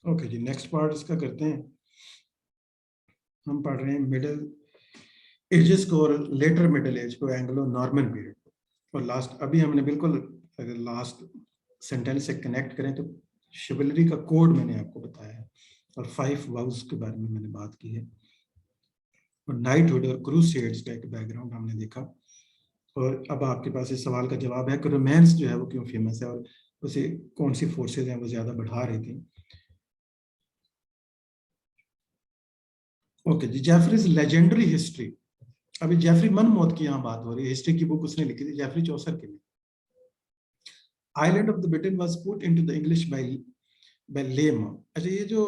Okay जी, next part इसका करते हैं। हम पढ़ रहे हैं मिडिल एजेस को और लेटर मिडिल एज को, एंग्लो नॉर्मन पीरियड को। और लास्ट अभी हमने बिल्कुल, अगर लास्ट सेंटेंस से कनेक्ट करें तो शिवलरी का कोड मैंने आपको बताया है और 5 वाउस के बारे में मैंने बात की है, और नाइटहुड और क्रूसेड्स का एक बैकग्राउंड हमने देखा। और अब आपके पास इस सवाल का जवाब है कि रोमांस जो है वो क्यों फेमस है और उसे कौन सी फोर्सेज हैं वो ज्यादा बढ़ा रही थी। ओके जी, जेफरीज लेजेंडरी हिस्ट्री। अभी जेफरी मनमौत की यहाँ बात हो रही है, हिस्ट्री की बुक उसने लिखी थी जेफरी चौसर के लिए। Island of the Britain was put into the English by Layamon. अच्छा, ये जो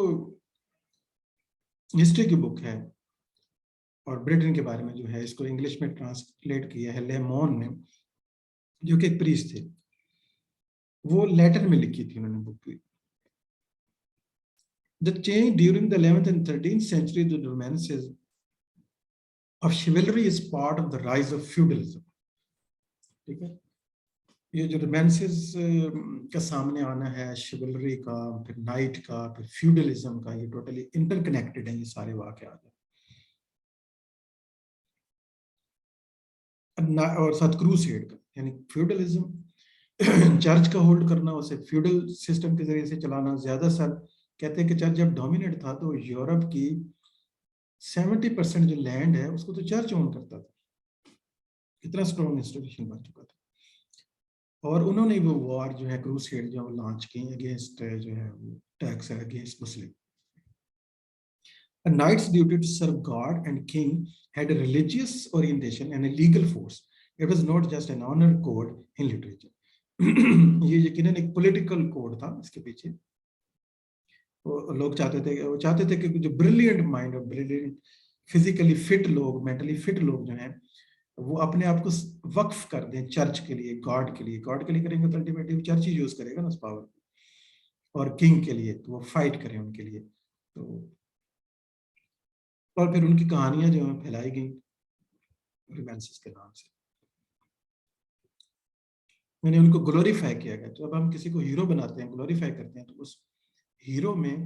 हिस्ट्री की बुक है और ब्रिटेन के बारे में जो है, इसको इंग्लिश में ट्रांसलेट किया है लेमोन ने, जो कि एक प्रीस्ट थे। वो लैटिन में लिखी थी उन्होंने book. The change during the 11th and 13th century, the romances of chivalry is part of the rise of feudalism। ठीक है, ये जो रोमांसेस का सामने आना है, शिवलरी का, फिर नाइट का, फिर फ्यूडलिज्म का, ये टोटली इंटरकनेक्टेड है ये सारे वाकयात। और साथ क्रूसेड का, यानी फ्यूडलिज्म चर्च का होल्ड करना, उसे फ्यूडल सिस्टम के जरिए से चलाना। ज्यादा सर कहते हैं कि चर्च जब डोमिनेट था तो यूरोप की 70% जो लैंड है उसको तो चर्च ओन करता था। इतना स्ट्रॉन्ग इंस्टीट्यूशन बन चुका था। और उन्होंने वो वॉर जो है क्रूसेड जो लॉन्च की अगेंस्ट जो है वो टैक्स है against Muslim. A knight's duty to serve God and king had a religious orientation and a legal force. It was not just an honor code in literature. ये यकीनन एक political code था इसके पीछे। वो लोग चाहते थे कि जो ब्रिलियंट माइंड और ब्रिलियंट फिजिकली फिट लोग, मेंटली फिट लोग जो हैं, वो अपने आप को वक्फ कर दें चर्च के लिए, गॉड के लिए। गॉड के लिए करेंगे तो अल्टीमेटली चर्च ही यूज करेगा ना उस पावर। और किंग के लिए तो वो फाइट करें उनके लिए। तो और फिर उनकी कहानियां जो है फैलाई गई रोमांसेस के नाम से, मैंने उनको ग्लोरीफाई किया गया। तो अब हम किसी को हीरो बनाते हैं, ग्लोरीफाई करते हैं, तो उस हीरो में,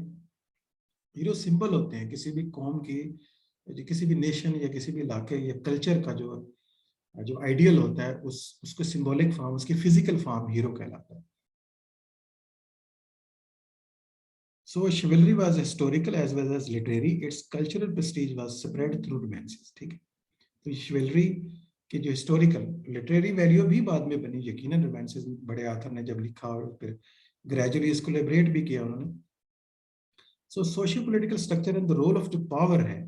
हीरो सिंबल होते हैं किसी भी कौम की, किसी भी नेशन या किसी भी इलाके या कल्चर का जो जो आइडियल होता है, उस उसको सिंबॉलिक फॉर्म, उसकी फिजिकल फॉर्म हीरो कहलाता है। So chivalry was historical as well as literary, it's cultural prestige was spread through romances. ठीक है, तो शिवलरी की जो हिस्टोरिकल लिटरेरी वैल्यू भी बाद में बनी, यकीनन रोमांसेस बड़े आथर ने जब लिखा और फिर ग्रेजुअली इसको लिबरेट भी किया उन्होंने। So socio political structure and the role of the power है,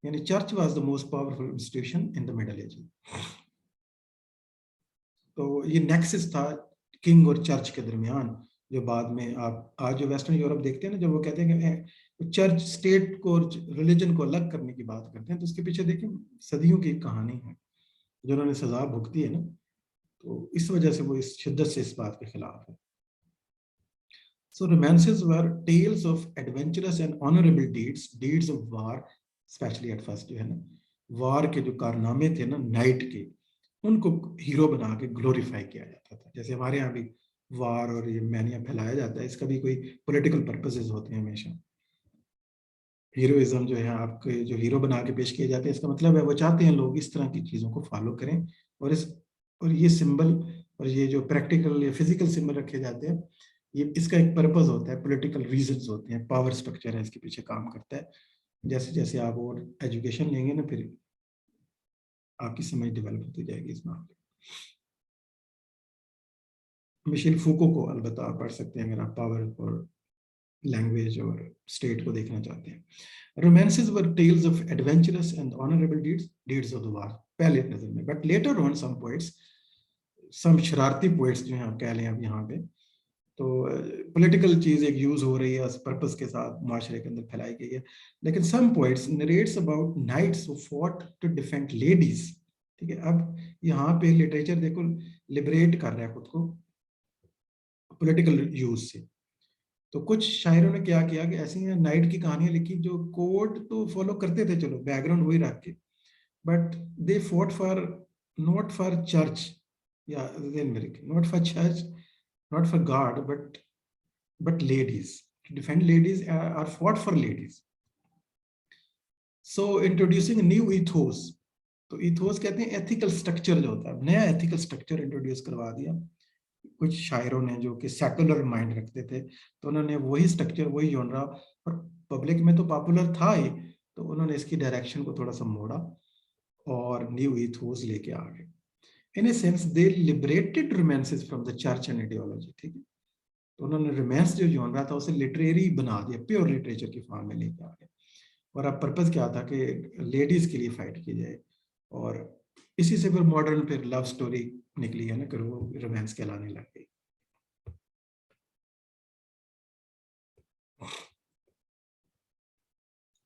यानी church was the most powerful institution in the middle age. तो ये नेक्सस था किंग और चर्च के दरमियान, जो बाद में आप आज जो वेस्टर्न यूरोप देखते हैं ना, जब वो कहते हैं कि चर्च स्टेट को और रिलीजन को अलग करने की बात करते हैं, तो उसके पीछे देखिए सदियों की एक कहानी है जो उन्होंने सजा भुगती है ना। तो इस वजह से वो इस शिद्दत से इस बात के खिलाफ है। So romances were tales of adventurous and honourable deeds of war, specially at first जो है ना, वार के जो कारनामे थे ना नाइट के, उनको हीरो बना के ग्लोरीफाई किया जाता था। जैसे हमारे यहाँ भी वार और ये मैनिया फैलाया जाता है, इसका भी कोई पॉलिटिकल पर्पसेस होते हैं हमेशा। हीरोइज्म जो है आपके जो हीरो बना के पेश किए जाते हैं, इसका मतलब है वो चाहते हैं लोग इस तरह की चीजों को फॉलो करें। और इस और ये सिंबल और ये जो प्रैक्टिकल या फिजिकल सिंबल रखे जाते हैं, ये इसका एक पर्पस होता है, पॉलिटिकल रीजंस होते हैं, पावर स्ट्रक्चर है इसके पीछे काम करता है। जैसे जैसे आप और एजुकेशन लेंगे ना, फिर आपकी समझ डेवलप होती जाएगी इस मामले में। मिशेल फूको को अलबत्ता आप पढ़ सकते हैं अगर आप पावर और लैंग्वेज और स्टेट को देखना चाहते हैं। Romances were tales of adventurous and honourable deeds of the war पहले नजर में, but later on some poets, some शरारती पोएट्स जो हैं आप कह लें अब यहाँ पे, तो पॉलिटिकल चीज एक यूज हो रही है उस पर्पस के साथ, माशरे के अंदर फैलाई गई है। लेकिन some poets narrates about knights who fought to defend ladies. ठीक है, अब यहाँ पे लिटरेचर देखो लिबरेट कर रहा है खुद को पॉलिटिकल यूज से। तो कुछ शायरों ने क्या किया कि ऐसी नाइट की कहानियां लिखी जो कोड तो फॉलो करते थे, चलो बैकग्राउंड वही रख के, but they fought for, not for church या not for church, not for God, but ladies. defend ladies are fought for ladies. So introducing a new ethos, तो ethos कहते हैं ethical structure जो होता है, नया ethical structure introduce करवा दिया कुछ शायरों ने जो कि सेकुलर माइंड रखते थे, तो उन्होंने वही स्ट्रक्चर वही जॉनरा और पब्लिक में तो पॉपुलर था ही, तो उन्होंने इसकी डायरेक्शन को थोड़ा सा मोड़ा और न्यू ईथोस लेके आ गए. In a sense they liberated romances from the church and ideology. ठीक है, तो उन्होंने रोमांस जो जॉनरा था उसे लिटरेरी बना दिया, प्योर लिटरेचर की फॉर्म में लेके आ गए. और अब पर्पस क्या था कि लेडीज के लिए फाइट की जाए, और इसी से फिर मॉडर्न फिर लव स्टोरी निकली है ना, कि वो रोमांस कहलाने लग गई.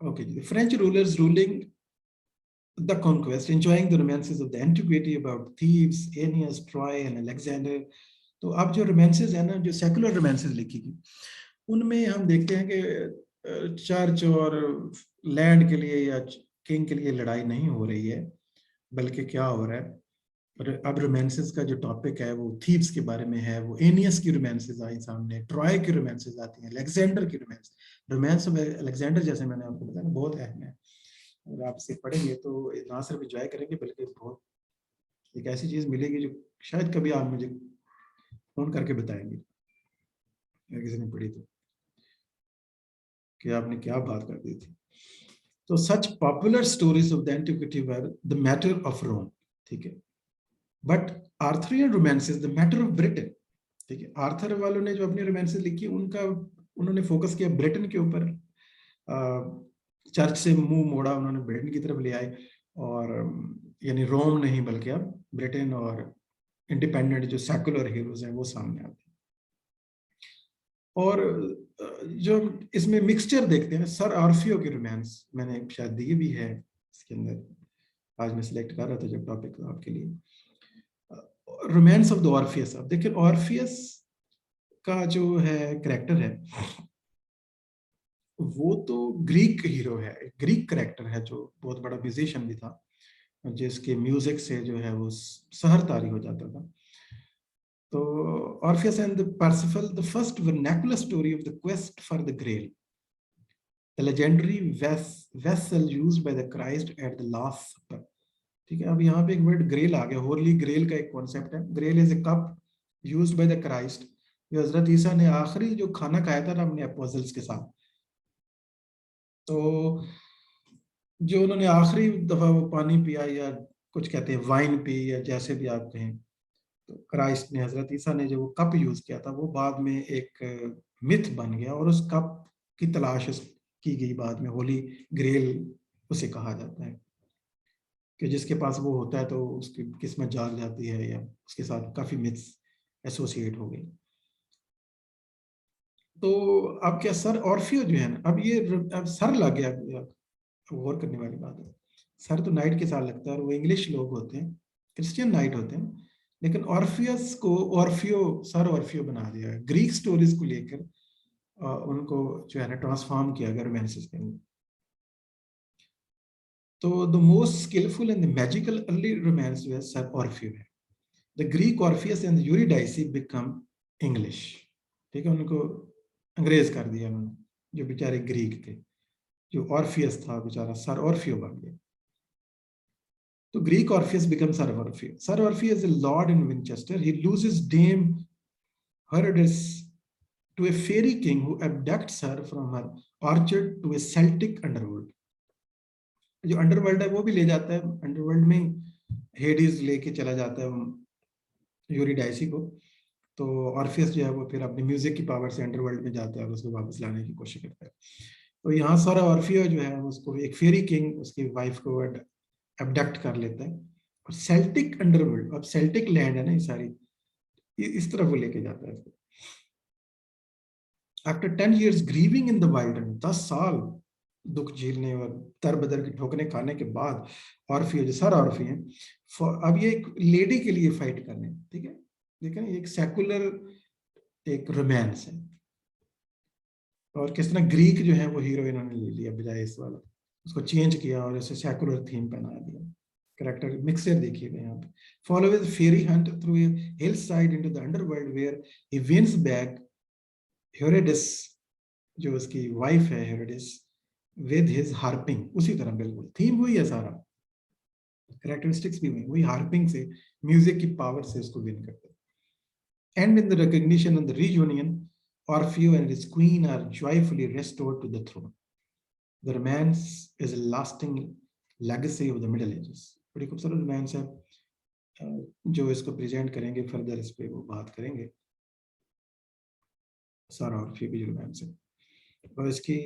Okay, the French rulers ruling the conquest, enjoying the romances of the antiquity about Thebes, Aeneas, Troy and Alexander. तो अब जो romances है ना, जो secular romances लिखी गई, उनमें हम देखते हैं कि चर्च और लैंड के लिए या किंग के लिए लड़ाई नहीं हो रही है, बल्कि क्या हो रहा है, अब रोमांसेस का जो टॉपिक है वो थीब्स के बारे में है, वो एनियस की रोमांसेस आई सामने, ट्रॉय की रोमांसेस आती हैं, अलेक्जेंडर की रोमांस ऑफ अलेक्जेंडर जैसे मैंने आपको बताया बहुत अहम है. अगर आप इसे पढ़ेंगे तो ना सिर्फ एंजॉय करेंगे बल्कि बहुत एक ऐसी चीज मिलेगी जो शायद कभी आप मुझे फोन करके बताएंगे अगर किसी ने पढ़ी तो, कि आपने क्या बात कर दी थी. तो such popular stories of the antiquity were the matter of Rome. ठीक है, but Arthurian romances the matter of Britain. ठीक है, आर्थर वालों ने जो अपनी रोमांसेस लिखी उन्होंने फोकस किया ब्रिटेन के ऊपर, चर्च से मुंह मोड़ा उन्होंने, ब्रिटेन की तरफ ले आए, और यानी रोम नहीं बल्कि अब ब्रिटेन और इंडिपेंडेंट जो सेकुलर हीरोज हैं वो सामने आते हैं. और जो इसमें मिक्सचर देखते हैं, सर आर्फियो की रोमांस मैंने शायद दी भी है इसके अंदर, आज मैं सिलेक्ट कर रहा था जब टॉपिक आपके लिए, रोमांस ऑफ द ऑर्फियस. अब देखिए ऑर्फियस का जो है कैरेक्टर है वो तो ग्रीक हीरो है, ग्रीक कैरेक्टर है जो बहुत बड़ा म्यूजिशियन भी था, जिसके म्यूजिक से जो है वो सहरतारी हो जाता था. तो Orpheus and Perceval, the first vernacular story of the quest for the Grail, the legendary vessel used by the Christ at the last supper. ठीक है, अब यहाँ पे एक वर्ड ग्रेल आ गया, होली ग्रेल का एक कॉन्सेप्ट है. Grail is a cup used by the Christ, जो हजरत ईसा ने आखिरी जो खाना खाया था ना अपने अपोस्टल्स के साथ, तो जो उन्होंने आखिरी दफा वो पानी पिया, या कुछ कहते हैं वाइन पी, या जैसे भी आप कहें, तो क्राइस्ट ने, हजरत ईसा ने जो वो कप यूज किया था वो बाद में एक मिथ बन गया, और उस कप की तलाश की गई बाद में, होली ग्रेल उसे कहा जाता है, कि जिसके पास वो होता है तो उसकी किस्मत जाग जाती है, या उसके साथ काफी मिथ्स एसोसिएट हो गई. तो अब क्या सर ऑर्फियो जो है ना, अब सर लग गया, गौर करने वाली बात है. सर तो नाइट के साथ लगता है, और वो इंग्लिश लोग होते हैं, क्रिश्चियन नाइट होते हैं, लेकिन ऑर्फियस को ऑर्फियो, सर ऑर्फियो बना दिया है. ग्रीक स्टोरीज को लेकर उनको जो है ना ट्रांसफॉर्म किया गया रोमांसेस के अंदर. तो the most skilful and the magical early romance जो है सर ऑर्फियो है. The Greek Orpheus and Eurydice become English. ठीक है, उनको अंग्रेज कर दिया उन्होंने, जो बेचारे ग्रीक थे. जो ऑर्फियस था बेचारा सर ऑर्फियो बन गया. तो Greek Orpheus becomes Sir Orpheus. Sir Orpheus is a lord in Winchester. He loses Dame Herodes to a fairy king who abducts her from her orchard to a Celtic underworld. जो underworld है वो भी ले जाता है, underworld में हेडिस लेके चला जाता है यूरिडाइसी को. तो ऑर्फियस जो है वो फिर अपनी म्यूजिक की पावर से अंडरवर्ल्ड में जाता है और उसको वापस लाने की कोशिश करता है. तो यहाँ सर ऑर्फियो जो है उसको एक फेरी किंग उसकी वाइफ को अबडक्ट कर लेता है, और सेल्टिक अंडरवर्ल्ड, अब सेल्टिक लैंड है ना ये सारी, इस तरफ वो लेके जाता है. After 10 years grieving in the wilderness, 10 साल दुख झेलने और दर बदर की ठोकने खाने के बाद ऑर्फियो जो सर ऑर्फी है, अब ये एक लेडी के लिए फाइट करने. ठीक है, देखें एक सेकुलर एक रोमांस है, और किस तरह ग्रीक जो है वो हीरो इन्होंने ले लिया बजाय इस वाला, उसको चेंज किया और इसे सेकुलर थीम बना दिया. कैरेक्टर मिक्सर देखिएगा यहाँ पे. Follow with fairy hunt through a hill side into the underworld where he wins back Heurodis जो उसकी वाइफ है हेरोडिस, विद हिज हार्पिंग, उसी तरह बिल्कुल थीम वही है सारा, कैरेक्टरिस्टिक्स भी वही हार्पिंग से, म्यूजिक की पावर से उसको विन करते हैं. And in the recognition and the reunion, Orfeo and his queen are joyfully restored to the throne. The romance is a lasting legacy of the Middle Ages. बड़ी खूबसूरत romance है, जो इसको प्रेजेंट करेंगे फर्दर, इस पे वो बात करेंगे सारा ऑर्फियो की जो रोमांस है. और इसकी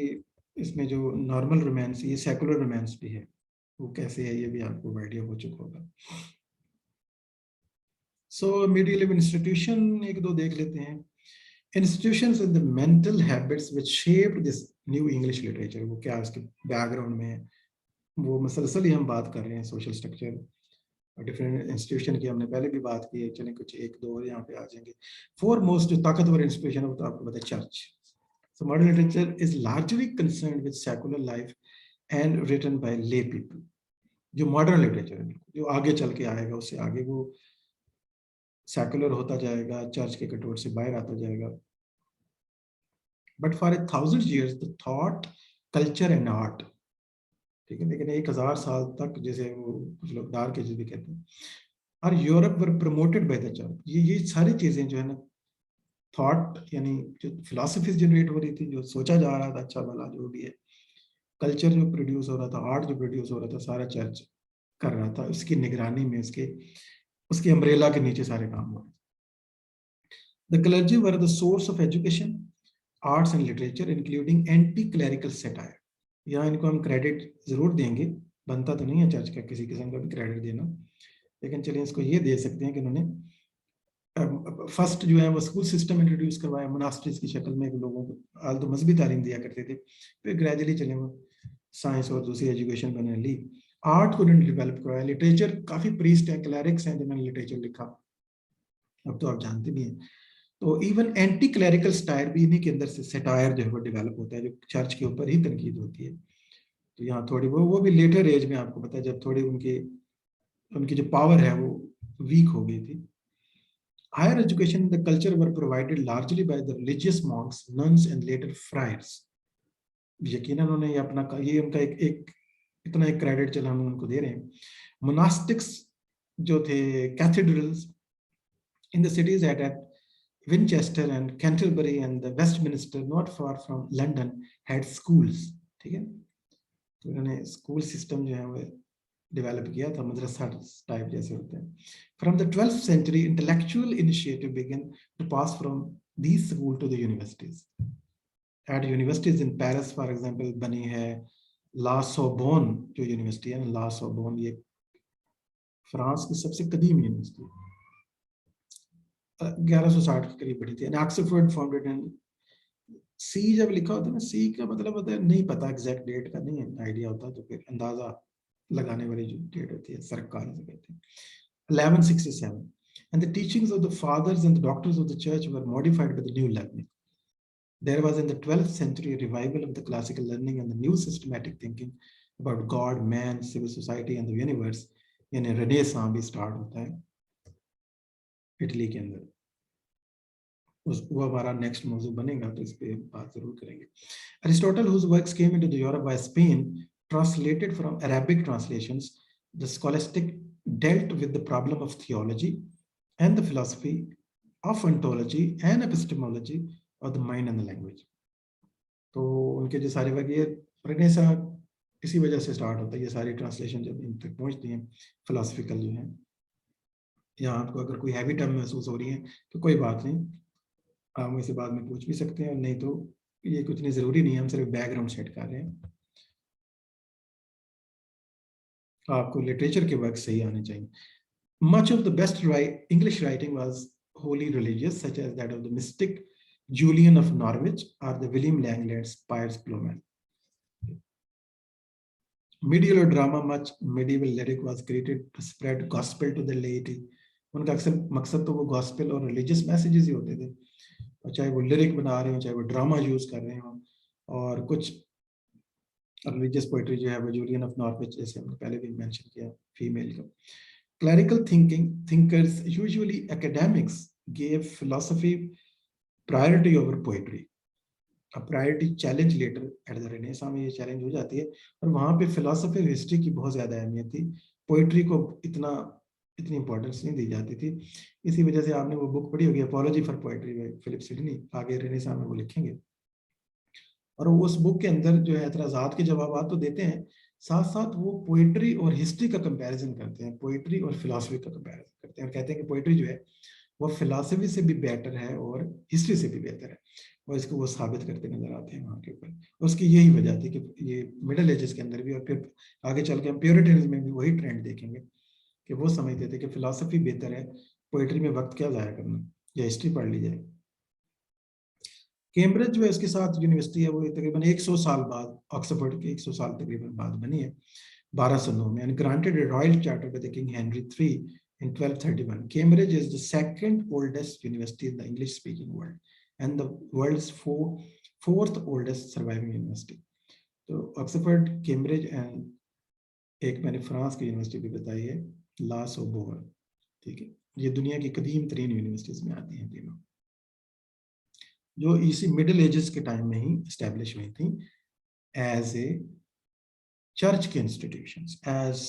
इसमें जो नॉर्मल रोमांस, ये सेकुलर रोमांस भी है, वो कैसे है ये भी आपको आइडिया हो चुका होगा. सो मीडियल इंस्टीट्यूशन एक दो देख लेते हैं. Institutions and the mental habits which shaped this new English literature, वो क्या उसके बैकग्राउंड में है, वो मसलसल ही हम बात कर रहे हैं. सोशल स्ट्रक्चर डिफरेंट इंस्टीट्यूशन की हमने पहले भी बात की है, चलें कुछ एक दो और यहाँ पे आ जाएंगे. फोर मोस्ट जो ताकतवर इंस्टीट्यूशन है वो तो आपको पता है, church. So modern literature is largely concerned with secular life and written by lay people. जो मॉडर्न लिटरेचर है, जो आगे चल के आएगा, उससे आगे वो सेकुलर होता जाएगा, चर्च के कटोर से बाहर आता जाएगा. But for 1000 years the thought, culture and art, ठीक है, लेकिन 1000 साल तक, जैसे वो कुछ लोग डार्क एजेस भी कहते हैं, और Europe were promoted by the church. ये सारी चीजें जो है ना, थॉट यानी जो फिलोसफीज जनरेट हो रही थी, जो सोचा जा रहा था अच्छा भला जो भी है, कल्चर जो प्रोड्यूस हो रहा था, आर्ट जो प्रोड्यूस हो रहा था, सारा चर्च कर रहा था. उसकी निगरानी में, उसके अम्ब्रेला के नीचे सारे काम हो रहे थे. The clergy were the source of education, arts and literature including anti clerical satire. यहाँ इनको हम क्रेडिट जरूर देंगे, बनता तो नहीं है चर्च का किसी किस्म का भी क्रेडिट देना, लेकिन चलिए इसको ये दे सकते हैं कि उन्होंने फर्स्ट जो है वो स्कूल सिस्टम इंट्रोड्यूस करवाया मोनास्ट्रीज की शक्ल में, लोगों को हाल तो मजहबी तालीम दिया करते थे, फिर ग्रेजुअली चले वो साइंस और दूसरी एजुकेशन मैंने ली. आर्ट को उन्होंने डेवलप करवाया. लिटरेचर, काफी प्रीस्ट हैं, क्लैरिक्स हैं जिन्होंने लिटरेचर लिखा, अब तो आप जानते भी हैं. तो इवन एंटी क्लैरिकल स्टाइल भी इन्हीं के अंदर से सेटायर जो है वो डेवलप होता है, जो चर्च के ऊपर ही तनकीद होती है. तो यहाँ थोड़ी वो भी लेटर एज में, आपको पता है, जब थोड़ी उनकी जो पावर है वो वीक हो गई थी. Higher education and the culture were provided largely by the religious monks, nuns and later friars. यकीनन उन्होंने ये अपना, ये उनका एक इतना एक क्रेडिट चला हम उनको दे रहे हैं. मोनास्टिक्स जो थे, cathedrals in the cities at Winchester and Canterbury and the Westminster not far from London had schools. ठीक है, तो उन्होंने स्कूल सिस्टम जो है वो डेवलप किया था, मदरसा टाइप जैसे होते हैं. From the 12th century, intellectual initiative began to pass from these schools to the universities. At universities in Paris, for example, बनी है ला सोर्बोन जो यूनिवर्सिटी है. ला सोर्बोन ये फ्रांस की सबसे कदीम यूनिवर्सिटी है, 1160 के करीब बनी थी. ऑक्सफोर्ड फाउंडेड इन, सी जब लिखा होता है ना, सी का मतलब होता है नहीं पता, एग्जैक्ट डेट का नहीं आइडिया होता, तो फिर अंदाजा लगाने वाली जो डेट होती है, सरकार से कहते हैं. 1167 and the teachings of the fathers and the doctors of the church were modified by the new learning. There was in the 12th century a revival of the classical learning and the new systematic thinking about God, man, civil society and the universe. यानी renaissance भी start होता है Italy के अंदर. वो हमारा next मौजू बनेगा, तो इस पे बात जरूर करेंगे. Aristotle, whose works came into the Europe by Spain, translated from Arabic translations, the scholastic dealt with the problem of theology and the philosophy of ontology and epistemology of the mind and the language. तो उनके जो सारे वर्ग, ये Renaissance इसी वजह से start होता है. ये सारी ट्रांसलेशन जब इन तक पहुंचती हैं फिलोसफिकल जो है, यहाँ आपको अगर कोई हैवी टर्म महसूस हो रही है तो कोई बात नहीं, आप मुझसे बाद में पूछ भी सकते हैं, और नहीं तो ये कुछ नहीं, जरूरी नहीं है, हम सिर्फ बैकग्राउंड सेट कर रहे हैं. आपको लिटरेचर के वर्क सही आने चाहिए. Much of the best English writing was wholly religious, such as that of the mystic Julian of Norwich or the William Langland's Piers Plowman. Medieval drama, much medieval lyric was created to spread gospel to the laity. उनका अक्सर मकसद तो वो gospel और religious messages ही होते थे, और चाहे वो लिरिक बना रहे हो, चाहे वो ड्रामा यूज कर रहे हो, और कुछ रिलीजियस पोइट्री जो है वो जूलियन ऑफ नॉर्विच, जैसे हमने पहले भी मेंशन किया, फीमेल का. Clerical thinkers, usually academics, gave philosophy priority over poetry. A priority challenge later at the renaissance में ये चैलेंज हो जाती है। और वहाँ पे फिलोसफी और हिस्ट्री की बहुत ज़्यादा अहमियत थी, पोइट्री को इतनी इंपॉर्टेंस नहीं दी जाती थी। इसी वजह से आपने वो बुक पढ़ी होगी, अपॉलॉजी फॉर पोइट्री में फिलिप सिडनी, आगे रेनेसां में वो लिखेंगे। और उस बुक के अंदर जो है एतराज़ात के जवाब तो देते हैं, साथ साथ वो पोइट्री और हिस्ट्री का कंपैरिजन करते हैं, पोइट्री और फिलॉसफी का कंपैरिजन करते हैं, और कहते हैं कि पोइट्री जो है वो फिलॉसफी से भी बेटर है और हिस्ट्री से भी बेहतर है, और इसको वो साबित करते नजर आते हैं वहाँ के ऊपर। उसकी यही वजह थी कि ये मिडिल एजेस के अंदर भी, और फिर आगे चल के हम प्योरिटनिज्म में भी वही ट्रेंड देखेंगे कि वो समझते थे कि फिलॉसफी बेहतर है, पोइट्री में वक्त क्या ज़ाया करना, या हिस्ट्री पढ़ ली जाए। कैम्ब्रिज जो है इसके साथ यूनिवर्सिटी है, वो तकरीबन 100 साल बाद, ऑक्सफोर्ड के 100 साल तकरीबन बाद बनी है 1209 में, and granted a royal charter by the King Henry III in 1231. Cambridge is the second oldest university in the English speaking world and the world's fourth oldest surviving university. तो ऑक्सफोर्ड, कैम्ब्रिज एंड एक मैंने France की university भी बताई है, ला Sorbonne, ठीक है, ये दुनिया की कदीम तरीन यूनिवर्सिटीज में आती हैं तीनों, जो इसी मिडिल एजेस के टाइम में ही इस्टेब्लिश हुई थी एज ए चर्च के इंस्टीट्यूशंस, एज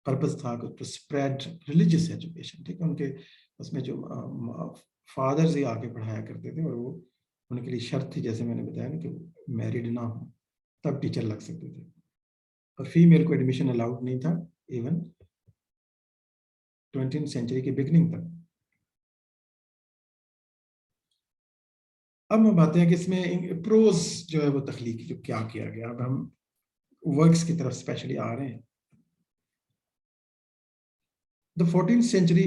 पर्पस था टू स्प्रेड रिलीजियस एजुकेशन, ठीक है। उनके उसमें जो फादर्स ही आके पढ़ाया करते थे, और वो उनके लिए शर्त थी, जैसे मैंने बताया ना, कि मैरिड ना हो तब टीचर लग सकते थे, और फीमेल को एडमिशन अलाउड नहीं था इवन 20वीं सेंचुरी की बिगनिंग तक। अब हम बात हैं कि इसमें प्रोज जो है वो तख्लीक जो क्या किया गया। अब हम वर्क्स की तरफ स्पेशली आ रहे हैं। The 14th century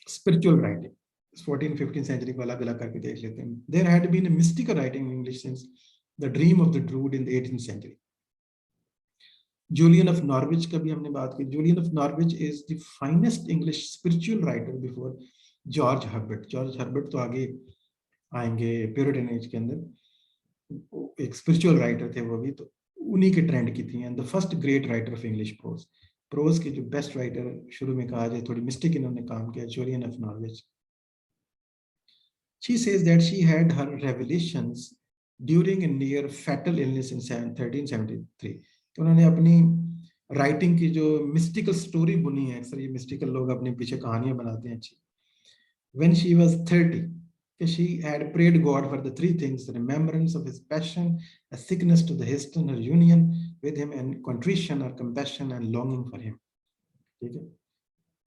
spiritual writing, 14th-15th century को अलग अलग करके देख लेते हैं। There had been a mystical writing in English since the Dream of the Rood in the 18th century. Julian of Norwich का भी हमने बात की। Julian of Norwich is the finest English spiritual writer before George Herbert. George Herbert तो आगे आएंगे Puritan as के अंदर, एक स्पिरिचुअल राइटर थे वो भी, तो उन्हीं के ट्रेंड की थी। And the first great writer of English prose, prose के जो बेस्ट राइटर शुरू में कहा जाए, थोड़ी मिस्टिक इन्होंने काम किया, Julian of Norwich. She says that she had her revelations during a near fatal illness in 1373. तो उन्होंने अपनी राइटिंग की जो मिस्टिकल स्टोरी बुनी है, अक्सर ये मिस्टिकल लोग अपने पीछे कहानियां बनाते हैं अच्छी, when she was 30, she had prayed God for the three things: the remembrance of his passion, a sickness to the hasten her union with him, and contrition or compassion and longing for him। ठीक है,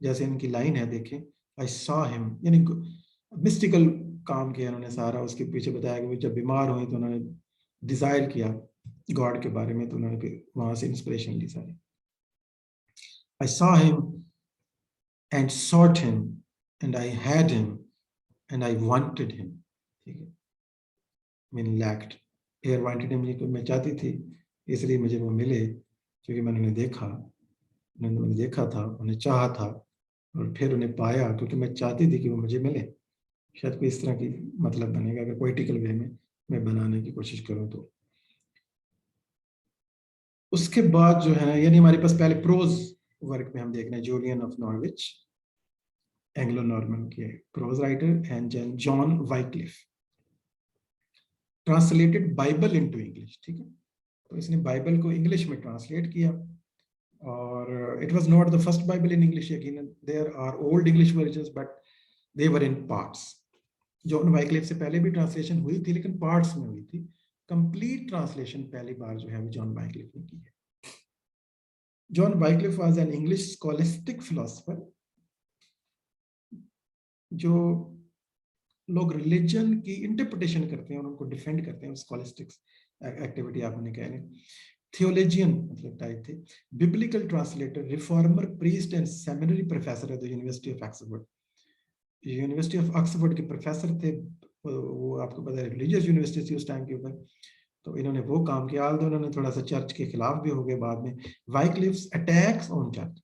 जैसे इनकी line है देखें, I saw him, यानी mystical काम किया उन्होंने सारा, उसके पीछे बताया कि जब बीमार हुई तो उन्होंने डिजायर किया गॉड के बारे में, तो उन्होंने फिर वहां से इंस्पिरेशन ली सारी। I saw him and sought him and I had him and I wanted him। ठीक है, मैंने लैक्ड एयर वांटेड हिम, तो मैं चाहती थी इसलिए मुझे वो मिले, क्योंकि मैंने उन्हें देखा, मैंने देखा था, उन्हें चाहा था, और फिर उन्हें पाया क्योंकि मैं चाहती थी कि वो मुझे मिले। शायद कोई इस तरह की मतलब बनेगा अगर पोइटिकल वे में मैं बनाने की कोशिश करूं तो। उसके बाद जो है, यानी हमारे पास पहले प्रोज वर्क में हम देख रहे हैं Julian of Norwich, Anglo Norman के prose writer, and John Wycliffe translated Bible into English. ठीक है, तो इसने बाइबल को इंग्लिश में ट्रांसलेट किया, और it was not the first Bible in English, there are old English versions but they were in parts. John Wycliffe से पहले भी ट्रांसलेशन हुई थी, लेकिन पार्ट्स में हुई थी। कंप्लीट ट्रांसलेशन पहली बार जो है वो जॉन वाइक्लिफ ने की है। John Wycliffe was an English scholastic philosopher. जो लोग रिलीजन की इंटरप्रिटेशन करते हैं और उनको डिफेंड करते हैं, स्कॉलिस्टिक्स एक्टिविटी आप उन्हें कह रहे हैं। थियोलॉजियन मतलब टाइप थे, biblical translator, reformer, priest and seminary professor at the university of Oxford. University of Oxford के प्रोफेसर थे, वो आपको पता है रिलीजियस यूनिवर्सिटी थी उस टाइम के ऊपर, तो इन्होंने वो काम किया। आल्दो इन्होंने थोड़ा सा चर्च के खिलाफ भी हो गए बाद में। Wycliffe's attacks on church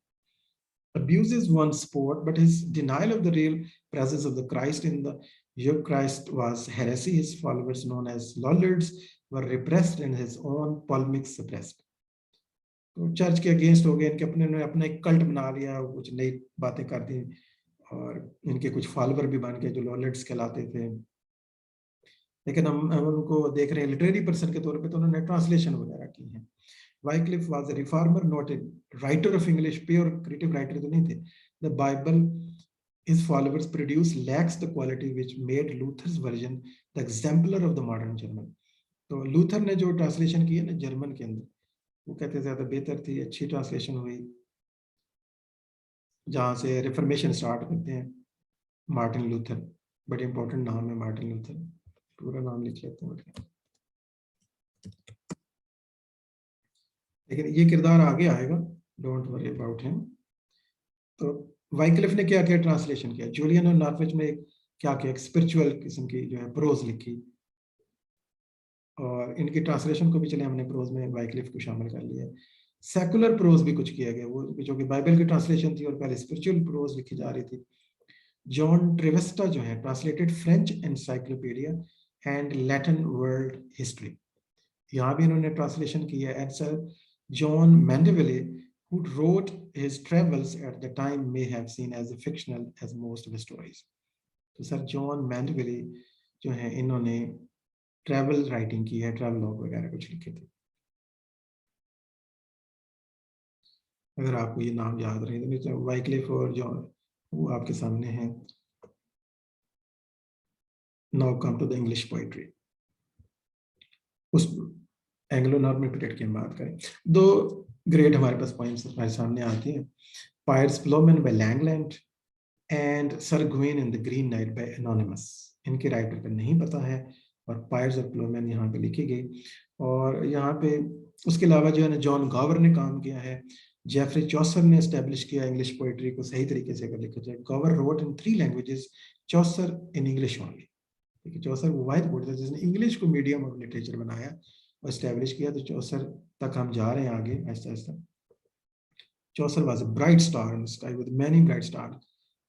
abuses one sport, but his denial of the real presence of the Christ in the Eucharist was heresy. His followers, known as Lollards, were repressed and his own polemics suppressed. तो church के against हो गए, इनके अपने अपना एक cult बना लिया, कुछ नई बातें कर दी, और इनके कुछ फॉलोवर भी बन गए जो लॉलेट्स कहलाते थे। लेकिन हम उनको देख रहे हैं लिटरेरी पर्सन के तौर पे, तो उन्होंने ट्रांसलेशन वगैरह की है। Wycliffe was a reformer, not a writer of English, pure creative writer तो नहीं थे। The Bible his followers produced lacks the quality which made Luther's version the exemplar of the modern German। तो Luther ने जो translation की है ना German के अंदर, वो कहते ज्यादा बेहतर थी, अच्छी ट्रांसलेशन हुई, जहाँ से रिफॉर्मेशन स्टार्ट करते हैं मार्टिन लूथर। बड़े इंपॉर्टेंट नाम है मार्टिन लूथर, पूरा नाम लिख लेते हैं। लेकिन ये किरदार आगे आएगा, डोंट वरी अबाउट हिम। तो वाइक्लिफ ने क्या क्या ट्रांसलेशन किया, जूलियन और नॉर्विच में क्या किया, स्पिरिचुअल किस्म की जो है प्रोज लिखी, और इनकी ट्रांसलेशन को भी चले हमने प्रोज में वाइक्लिफ को शामिल कर लिया। सेकुलर प्रोज भी कुछ किया गया, वो जो कि बाइबल की ट्रांसलेशन थी और पहले स्पिरिचुअल प्रोज लिखी जा रही थी। जॉन ट्रेवेस्टा जो है translated French encyclopedia and Latin world history, यहाँ भी इन्होंने ट्रांसलेशन की है। And sir John Mandeville who wrote his travels at the time may have seen as fictional as most of his stories। तो सर जॉन मैंडेविले जो है इन्होंने travel writing की है, ट्रैवल लॉग वगैरह कुछ लिखे थे। अगर आपको ये नाम याद रहे तो वाइक्लिफ और जॉन वो आपके सामने हैं। Now come to the English poetry. उस एंग्लो नॉर्मन पीरियड की हम बात करें, दो ग्रेट हमारे पास पोइम्स हमारे सामने आती हैं। Piers Plowman by Langland and Sir Gawain in the Green Knight by anonymous. इनके राइटर का नहीं पता है, और पायर्स और प्लोमन यहाँ पे लिखी गई। और यहाँ पे उसके अलावा जो है ना जॉन गॉवर ने काम किया है, जेफरी चौसर ने एस्टेब्लिश किया इंग्लिश पोइट्री को सही तरीके से अगर लिखा जाए। Gower wrote in 3 languages, Chaucer in English only. देखिए चौसर वो वाहिद पोइट था जिसने इंग्लिश को मीडियम ऑफ लिटरेचर बनाया और एस्टेब्लिश किया। तो चौसर तक हम जा रहे हैं आगे Aahista Aahista. Chaucer was a bright star in the sky with many bright stars.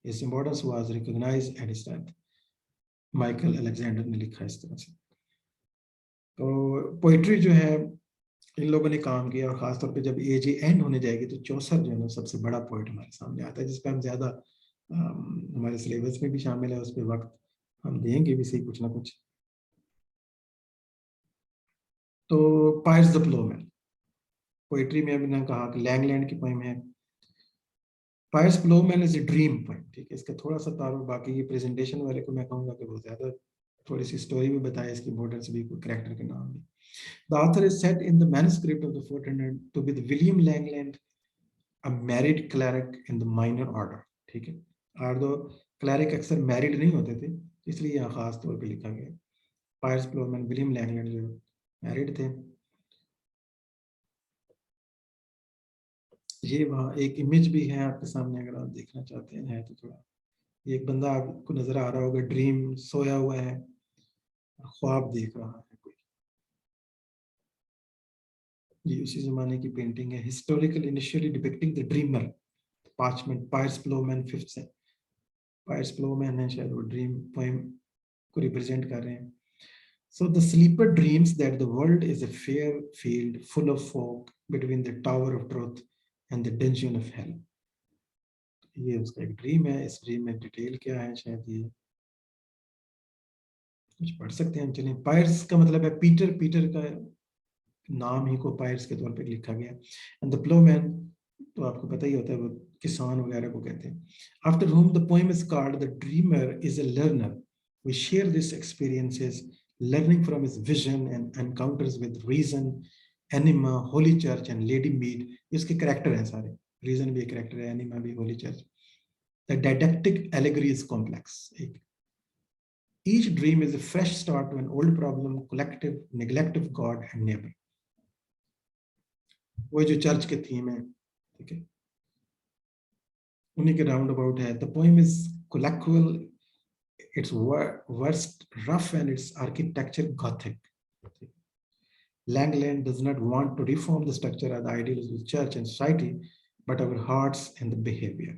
His importance was recognized at his death। Michael Alexander ने लिखा इस तरह से। तो पोइट्री जो है इन लोगों ने काम किया, और खासतौर पे जब एज एंड होने जाएगी तो चौसर जो है ना सबसे बड़ा पोइट हमारे सामने आता है, जिस पर हम ज्यादा हमारे सिलेबस में भी शामिल है, उस पर वक्त हम देंगे भी सही कुछ ना कुछ। तो पायर्स द प्लोमैन पोइट्री में अभी मैंने कहा कि लैंगलैंड की पोइम है। Pierce Plowman is a dream poem, ठीक है। इसका थोड़ा सा तारुफ बाकी ये प्रेजेंटेशन वाले को मैं कहूँगा कि बहुत ज्यादा थोड़ी सी स्टोरी भी बताए इसकी, बॉर्डर्स भी, कोई कैरेक्टर के नाम भी। The author is set in the manuscript of the 1400 to be the William Langland, a married cleric in the minor order, ठीक है। और दो क्लैरिक अक्सर मैरिड नहीं होते थे, इसलिए यहाँ खास तौर पे लिखा गया। पायर्स प्लोमैन विलियम लैंगलैंड जो मैरिड थे। ये वहाँ एक इमेज भी है आपके सामने, अगर आप देखना चाहते हैं है तो थोड़ा, एक बंदा आपको नजर आ रहा होगा, ड्रीम सोया हुआ है, ख्वाब देख रहा है कोई। ये उसी जमाने की पेंटिंग है, historical initially depicting the dreamer, parchment, pierce Plowman 5th से। पायर्स प्लोमैन है शायद वो ड्रीम पोएम को रिप्रेजेंट कर रहे हैं। So the sleeper dreams that the world is a fair field full of folk between the tower of truth and the dungeon of hell। ये उसका एक ड्रीम है। इस ड्रीम में डिटेल क्या है शायद ये कुछ पढ़ सकते हैं हम, चलिए। पायर्स का मतलब है पीटर, पीटर का नाम ही को पायर्स के तौर पे लिखा गया। एंड द प्लोमैन तो आपको पता ही होता है, वो किसान वगैरह को कहते हैं। After whom the poem is called, the dreamer is a learner। We share these experiences, learning from his vision and encounters with reason, anima, holy church and lady mead। इसके कैरेक्टर हैं सारे, रीजन भी एक character है, enema भी, Holi church. The didactic allegory is complex। Each dream is a fresh start to an old problem, collective neglect of God and neighbor। वो जो church के थीम है, ठीक है, उन्हीं के राउंड अबाउट है। The poem is colloquial, its verse rough and its architecture Gothic. Langland does not want to reform the structure or the ideals of the church and society, but our hearts and the behavior।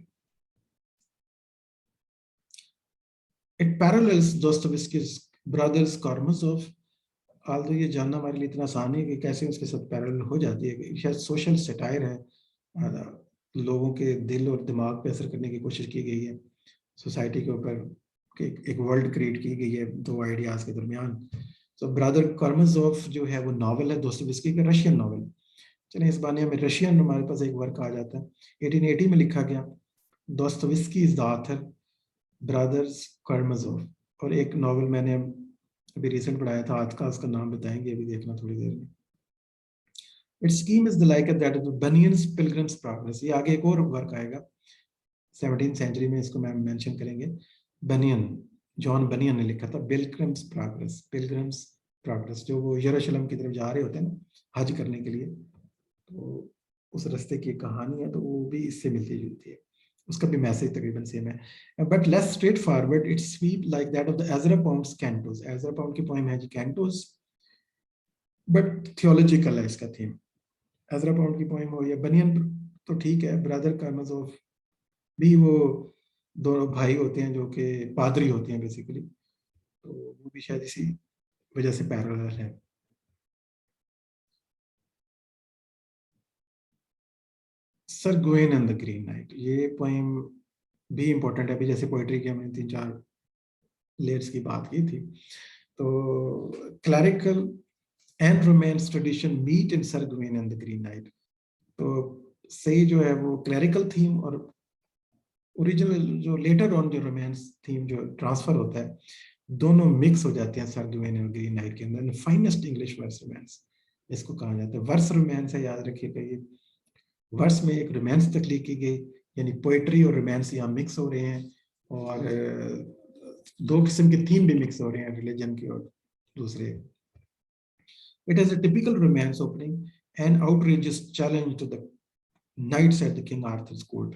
It parallels Dostoevsky's Brothers Karamazov। although ये जानना हमारे लिए इतना आसान है कि कैसे उसके साथ पैरेलल हो जाती है, शायद सोशल सटायर है, लोगों के दिल और दिमाग पे असर करने की कोशिश की गई है, सोसाइटी के ऊपर एक वर्ल्ड क्रिएट की गई है दो आइडियाज के दरमियान। तो ब्रदर कारामाज़ोव जो है वो नॉवल है दोस्तोयेवस्की का, रशियन नॉवल। चलिए इस बारे में रशियन हमारे पास एक वर्क आ जाता है, 1880 में लिखा गया। Dostoevsky is the author, Brothers Karamazov. और एक नॉवल मैंने अभी रिसेंट पढ़ाया था, आज का उसका नाम बताएंगे, अभी देखना थोड़ी देर में। Its scheme is the like that of Bunyan's Pilgrim's Progress. ये आगे एक और वर्क आएगा 17th सेंचुरी में, इसको मैं मेंशन करेंगे। बनियन, जॉन बनियन ने लिखा था पिलग्रिम्स प्रोग्रेस, पिलग्रिम्स प्रोग्रेस, जो वो यरूशलेम की तरफ जा रहे होते हैं ना हज करने के लिए, तो उस रास्ते की कहानी है, तो वो भी इससे मिलती जुलती है, उसका भी मैसेज तकरीबन सेम है, but less straightforward. It's sweep like that of the Ezra Pound's Cantos. Ezra Pound की पोएम है जी कैंटोस, बट थियोलॉजिकल है इसका थीम। एज़रा पाउंड की पोएम हो या बनियन तो ठीक है, ब्रदर कारामाज़ोव भी वो दोनों भाई होते हैं जो कि पादरी होते हैं बेसिकली, तो वो भी शायद इसी वजह से पैरेलल है। Sir Gawain and the Green Knight, ये पोएम भी इम्पोर्टेंट है। अभी जैसे पोइट्री की हमने 3-4 लेयर्स की बात की थी, तो clerical and romance tradition meet in Sir Gawain and the Green Knight. तो सही जो है वो क्लैरिकल थीम और ओरिजिनल जो लेटर ऑन जो रोमांस थीम जो ट्रांसफर होता है, दोनों मिक्स हो जाते हैं सर गोएन और ग्रीन नाइट के अंदर। फाइनेस्ट इंग्लिश वर्स रोमांस इसको कहा जाता है। वर्स रोमांस है, याद रखिएगा, ये वर्स में एक रोमांस तख्लीक की गई, यानी पोइट्री और रोमांस यहाँ मिक्स हो रहे हैं, और दो किस्म के थीम भी मिक्स हो रहे हैं, रिलीजन के और दूसरे। It has a typical romance opening, an outrageous challenge to the knights at the King Arthur's court.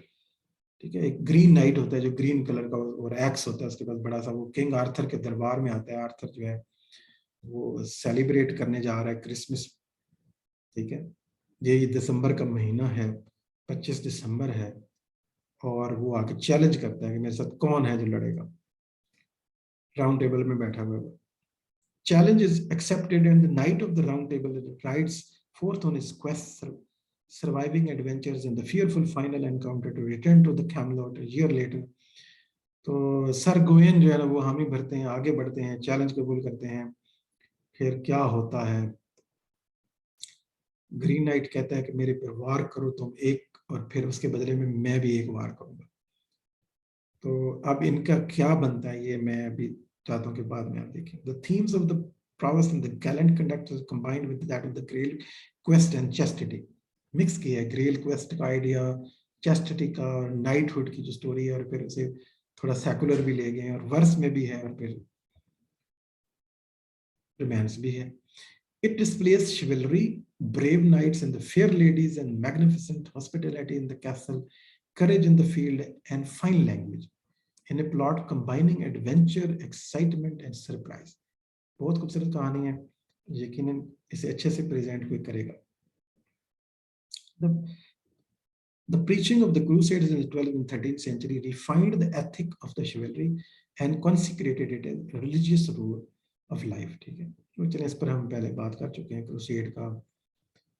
ठीक है, एक ग्रीन नाइट होता है जो ग्रीन कलर का और एक्स होता है उसके पास बड़ा सा, वो किंग आर्थर के दरबार में आता है। आर्थर जो है वो सेलिब्रेट करने जा रहा है क्रिसमस, ठीक है, ये दिसंबर का महीना है, 25 दिसंबर है, और वो आके चैलेंज करता है कि मेरे साथ कौन है जो लड़ेगा। राउंड टेबल में बैठा हुआ है। Challenge is accepted, and the knight of the round table rides forth on his quest, surviving adventures in the fearful final encounter to return to the Camelot a year later. तो sir गोएन जो है ना वो हामी भरते हैं, आगे बढ़ते हैं, चैलेंज कबूल करते हैं। फिर क्या होता है, ग्रीन नाइट कहता है कि मेरे पर वार करो तुम एक, और फिर उसके बदले में मैं भी एक वार करूंगा। तो अब इनका क्या बनता है ये मैं अभी चाहता हूँ कि बाद में आप देखें। The themes of the prowess and the gallant conductors combined with that of the grail quest and chastity, mix किया है ग्रेल क्वेस्ट का आइडिया, चैस्टिटी का, नाइटहुड की जो स्टोरी है, और फिर उसे थोड़ा सेकुलर भी ले गए, और वर्स में भी है, और फिर रोमांस भी है। It displays chivalry, brave knights and the fair ladies, and magnificent hospitality in the castle, courage in the field, and fine language in a plot combining adventure, excitement, and surprise. बहुत खूबसूरत कहानी है, यकीनन इसे अच्छे से प्रेजेंट कोई करेगा। The preaching of the Crusaders in the 12th and 13th century refined the ethic of the chivalry and consecrated it as a religious rule of life। ठीक है, तो चलिए इस पर हम पहले बात कर चुके हैं, क्रूसेड का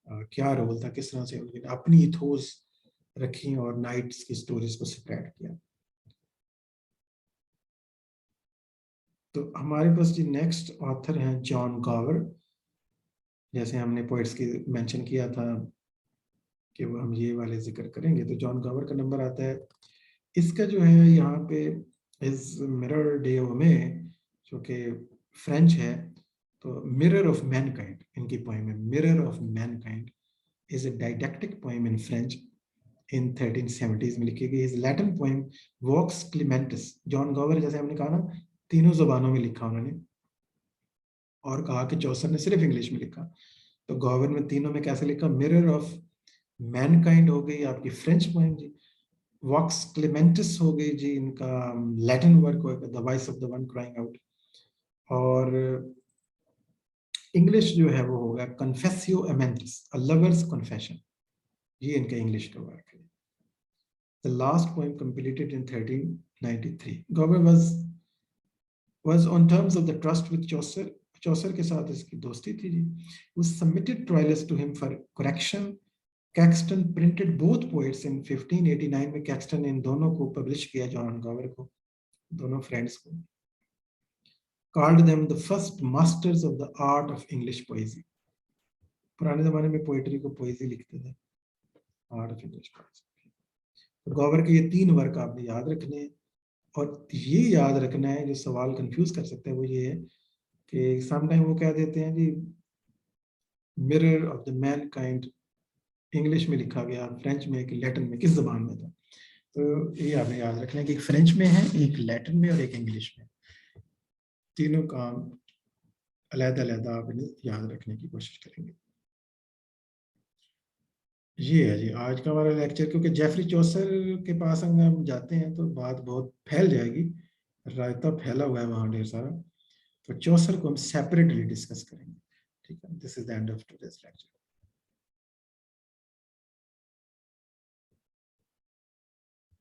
क्या रोल था, किस तरह से उन्होंने अपनी इथोस रखी और नाइट्स की स्टोरीज को स्प्रेड किया। तो हमारे पास जी नेक्स्ट ऑथर हैं जॉन गॉवर। जैसे हमने पोइट्स की मेंशन किया था कि वो हम ये वाले जिक्र करेंगे, तो जॉन गॉवर का नंबर आता है। इसका जो है यहाँ पे इस मिरर डे में, जो कि फ्रेंच है, तो मिरर ऑफ मैनकाइंड इनकी पोएम है। Mirror of Mankind is a didactic poem in French in 1370s में लिखी गई। Is Latin poem Vox Clamantis. John Gower जैसे हमने कहा ना, तीनों जुबानों में लिखा उन्होंने, और कहा कि चौसर ने सिर्फ इंग्लिश में लिखा, तो गॉवर ने तीनों में कैसे लिखा। मिरर ऑफ मैनकाइंड हो गई आपकी फ्रेंच पोएम जी, वॉक्स क्लेमेंटिस हो गई जी इनका लैटिन वर्क होगा, the voice of the one crying out, और इंग्लिश जो है वो होगा कन्फेसियो अमेंटिस, अ लवर्स कन्फेशन, ये इनका इंग्लिश का वर्क है। The last poem completed in 1393. Gower was on terms of the trust with Chaucer. Chaucer के साथ इसकी दोस्ती थी जी। Was submitted Troilus to him for correction. Caxton printed both poets in 1589 में। कैक्सटन इन दोनों को पब्लिश किया, जॉन गॉवर को, दोनों फ्रेंड्स को। called them the first masters of the art of English poesy. पुराने जमाने में पोएट्री को पोएजी लिखते थे, आर्ट ऑफ इंग्लिश पोएजी। तो गॉवर के ये 3 वर्क आपने याद रखने हैं, और ये याद रखना है, जो सवाल कंफ्यूज कर सकता है वो ये है कि समटाइम वो कह देते हैं जी Mirror of the Mankind English में लिखा गया, फ्रेंच में, कि लैटिन में, किस जबान में था। तो ये आपने याद रखना है कि एक फ्रेंच में है, एक लैटिन में और एक इंग्लिश में। तीनों काम अलग-अलग आप इन्हें याद रखने की कोशिश करेंगे। ये है जी आज का हमारा लेक्चर, क्योंकि जेफरी चौसर के पास अगर हम जाते हैं तो बात बहुत फैल जाएगी, रायता फैला हुआ है वहाँ ढेर सारा। तो चौसर को हम सेपरेटली डिस्कस करेंगे। ठीक है, this is the end of today's lecture.